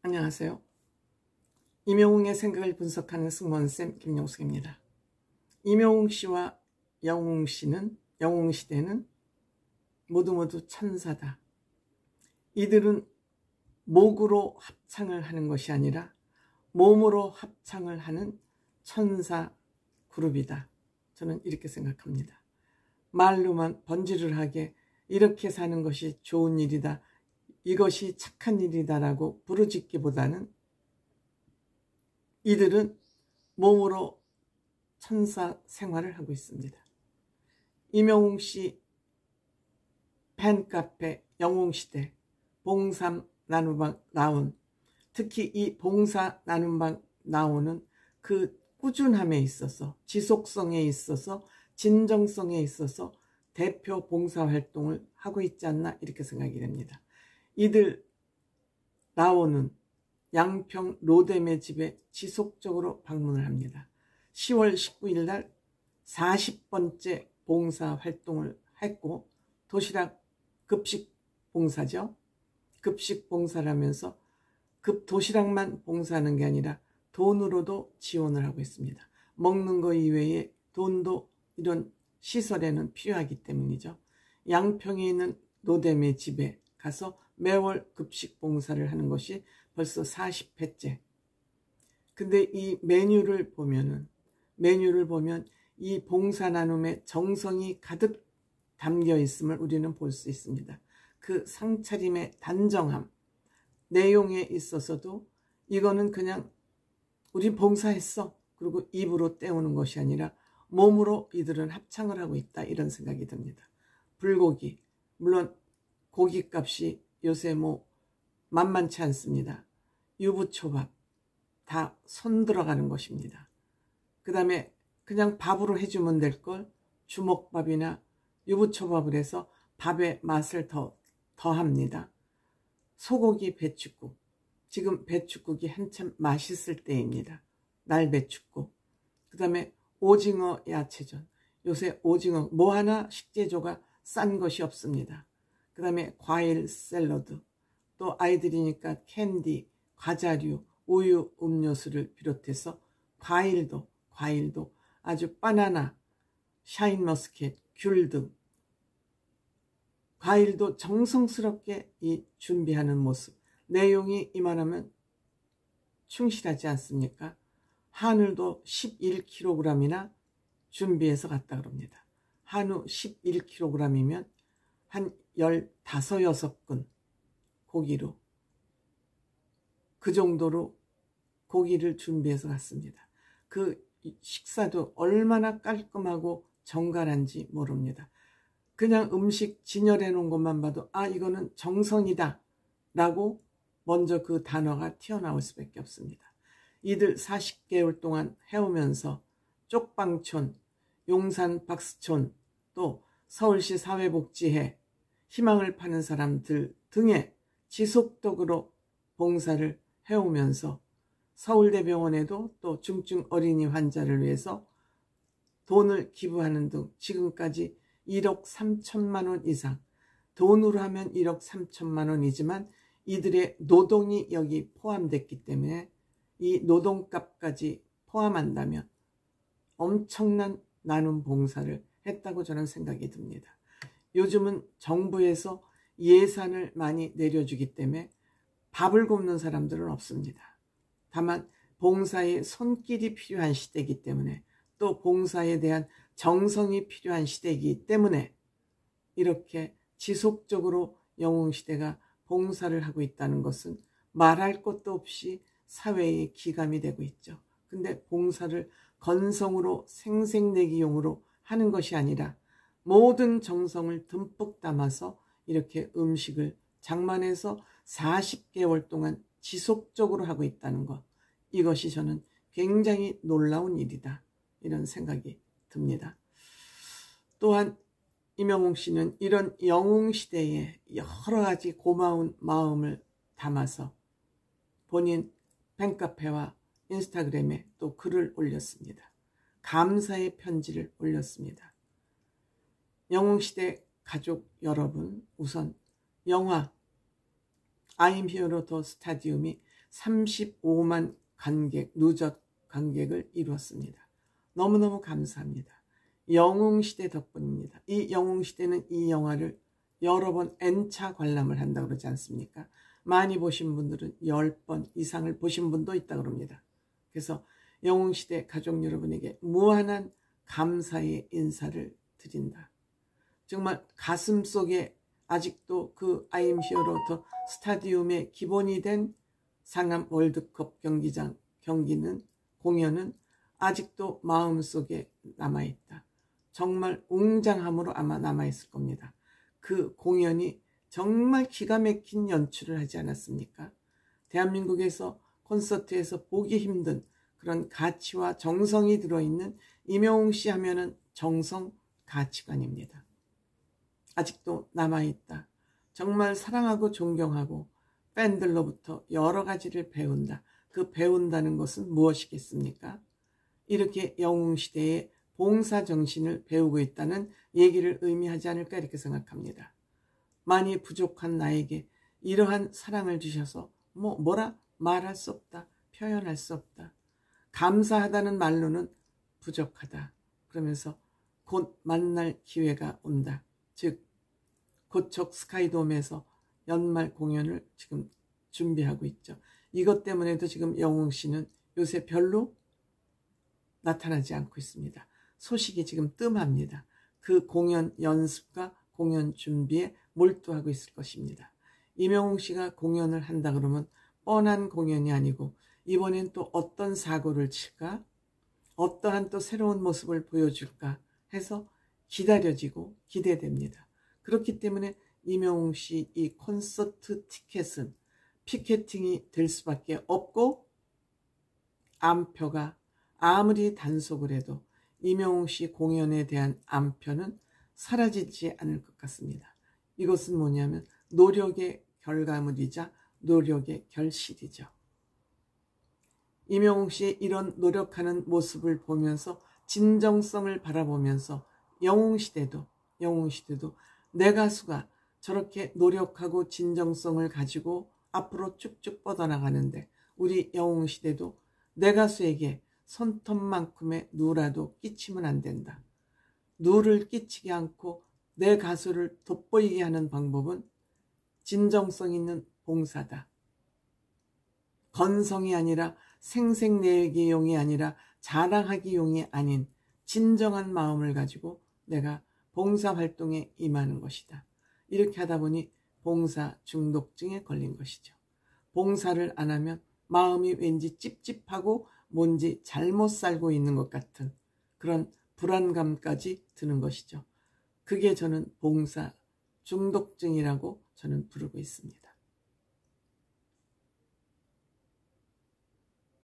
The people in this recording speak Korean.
안녕하세요. 임영웅의 생각을 분석하는 승무원쌤 김용숙입니다. 임영웅 씨와 영웅 씨는, 영웅 시대는 모두 천사다. 이들은 목으로 합창을 하는 것이 아니라 몸으로 합창을 하는 천사 그룹이다. 저는 이렇게 생각합니다. 말로만 번지르르하게 이렇게 사는 것이 좋은 일이다, 이것이 착한 일이다라고 부르짖기보다는 이들은 몸으로 천사 생활을 하고 있습니다. 임영웅 씨 팬카페 영웅시대 봉삼 나눔방 나온, 특히 이 봉사 나눔방 나오는 그 꾸준함에 있어서, 지속성에 있어서, 진정성에 있어서 대표 봉사활동을 하고 있지 않나 이렇게 생각이 됩니다. 이들 나오는 양평 로뎀의 집에 지속적으로 방문을 합니다. 10월 19일 날 40번째 봉사활동을 했고, 도시락 급식 봉사죠. 급식 봉사를 하면서 도시락만 봉사하는 게 아니라 돈으로도 지원을 하고 있습니다. 먹는 거 이외에 돈도 이런 시설에는 필요하기 때문이죠. 양평에 있는 로뎀의 집에 가서 매월 급식 봉사를 하는 것이 벌써 40회째. 근데 이 메뉴를 보면 이 봉사 나눔의 정성이 가득 담겨 있음을 우리는 볼 수 있습니다. 그 상차림의 단정함, 내용에 있어서도 이거는 그냥 우리 봉사했어 그리고 입으로 때우는 것이 아니라 몸으로 이들은 합창을 하고 있다, 이런 생각이 듭니다. 불고기, 물론 고기값이 요새 만만치 않습니다. 유부초밥 다 손 들어가는 것입니다. 그 다음에 그냥 밥으로 해주면 될 걸 주먹밥이나 유부초밥을 해서 밥의 맛을 더합니다. 소고기 배축국, 지금 배축국이 한참 맛있을 때입니다. 날배축국. 그 다음에 오징어 야채전, 요새 오징어 하나 식재료가 싼 것이 없습니다. 그 다음에 과일 샐러드, 또 아이들이니까 캔디, 과자류, 우유, 음료수를 비롯해서 과일도 아주 바나나, 샤인머스켓, 귤 등 과일도 정성스럽게 준비하는 모습, 내용이 이만하면 충실하지 않습니까? 한울도 11kg이나 준비해서 갔다 그럽니다. 한우 11kg이면 한 15, 6근 고기로, 그 정도로 고기를 준비해서 갔습니다. 그 식사도 얼마나 깔끔하고 정갈한지 모릅니다. 그냥 음식 진열해 놓은 것만 봐도 이거는 정성이다 라고 먼저 그 단어가 튀어나올 수밖에 없습니다. 이들 40개월 동안 해오면서 쪽방촌, 용산 박스촌, 또 서울시 사회복지회, 희망을 파는 사람들 등에 지속적으로 봉사를 해오면서 서울대병원에도 또 중증 어린이 환자를 위해서 돈을 기부하는 등 지금까지 1억 3천만 원 이상, 돈으로 하면 1억 3천만 원이지만 이들의 노동이 여기 포함됐기 때문에 이 노동값까지 포함한다면 엄청난 나눔 봉사를 했다고 저는 생각이 듭니다. 요즘은 정부에서 예산을 많이 내려주기 때문에 밥을 굶는 사람들은 없습니다. 다만 봉사의 손길이 필요한 시대이기 때문에, 또 봉사에 대한 정성이 필요한 시대이기 때문에 이렇게 지속적으로 영웅시대가 봉사를 하고 있다는 것은 말할 것도 없이 사회의 기감이 되고 있죠. 근데 봉사를 건성으로 생색내기용으로 하는 것이 아니라 모든 정성을 듬뿍 담아서 이렇게 음식을 장만해서 40개월 동안 지속적으로 하고 있다는 것, 이것이 저는 굉장히 놀라운 일이다, 이런 생각이 듭니다. 또한 임영웅 씨는 이런 영웅시대에 여러 가지 고마운 마음을 담아서 본인 팬카페와 인스타그램에 또 글을 올렸습니다. 감사의 편지를 올렸습니다. 영웅시대 가족 여러분, 우선 영화 I'm Here to Stadium이 35만 관객, 누적 관객을 이루었습니다. 너무너무 감사합니다. 영웅시대 덕분입니다. 이 영웅시대는 이 영화를 여러 번 N차 관람을 한다고 그러지 않습니까? 많이 보신 분들은 10번 이상을 보신 분도 있다고 그럽니다. 그래서 영웅시대 가족 여러분에게 무한한 감사의 인사를 드린다. 정말 가슴속에 아직도 그 아임 히어로 더 스타디움의 기본이 된 상암 월드컵 경기장 공연은 아직도 마음속에 남아있다. 정말 웅장함으로 아마 남아있을 겁니다. 그 공연이 정말 기가 막힌 연출을 하지 않았습니까? 대한민국에서 콘서트에서 보기 힘든 그런 가치와 정성이 들어있는 임영웅 씨 하면은 정성 가치관입니다. 아직도 남아있다. 정말 사랑하고 존경하고 팬들로부터 여러 가지를 배운다. 그 배운다는 것은 무엇이겠습니까? 이렇게 영웅시대의 봉사정신을 배우고 있다는 얘기를 의미하지 않을까 이렇게 생각합니다. 많이 부족한 나에게 이러한 사랑을 주셔서 뭐라 말할 수 없다. 표현할 수 없다. 감사하다는 말로는 부족하다. 그러면서 곧 만날 기회가 온다. 즉 고척 스카이돔에서 연말 공연을 지금 준비하고 있죠. 이것 때문에도 지금 영웅 씨는 요새 별로 나타나지 않고 있습니다. 소식이 지금 뜸합니다. 그 공연 연습과 공연 준비에 몰두하고 있을 것입니다. 임영웅 씨가 공연을 한다 그러면 뻔한 공연이 아니고 이번엔 또 어떤 사고를 칠까? 어떠한 또 새로운 모습을 보여줄까 해서 기다려지고 기대됩니다. 그렇기 때문에 임영웅 씨 이 콘서트 티켓은 피켓팅이 될 수밖에 없고 암표가 아무리 단속을 해도 임영웅 씨 공연에 대한 암표는 사라지지 않을 것 같습니다. 이것은 뭐냐면 노력의 결과물이자 노력의 결실이죠. 임영웅 씨의 이런 노력하는 모습을 보면서 진정성을 바라보면서 영웅시대도 내 가수가 저렇게 노력하고 진정성을 가지고 앞으로 쭉쭉 뻗어나가는데 우리 영웅시대도 내 가수에게 손톱만큼의 누라도 끼치면 안 된다. 누를 끼치지 않고 내 가수를 돋보이게 하는 방법은 진정성 있는 봉사다. 건성이 아니라 생색내기용이 아니라 자랑하기용이 아닌 진정한 마음을 가지고 내가 봉사활동에 임하는 것이다. 이렇게 하다 보니 봉사 중독증에 걸린 것이죠. 봉사를 안 하면 마음이 왠지 찝찝하고 뭔지 잘못 살고 있는 것 같은 그런 불안감까지 드는 것이죠. 그게 저는 봉사 중독증이라고 저는 부르고 있습니다.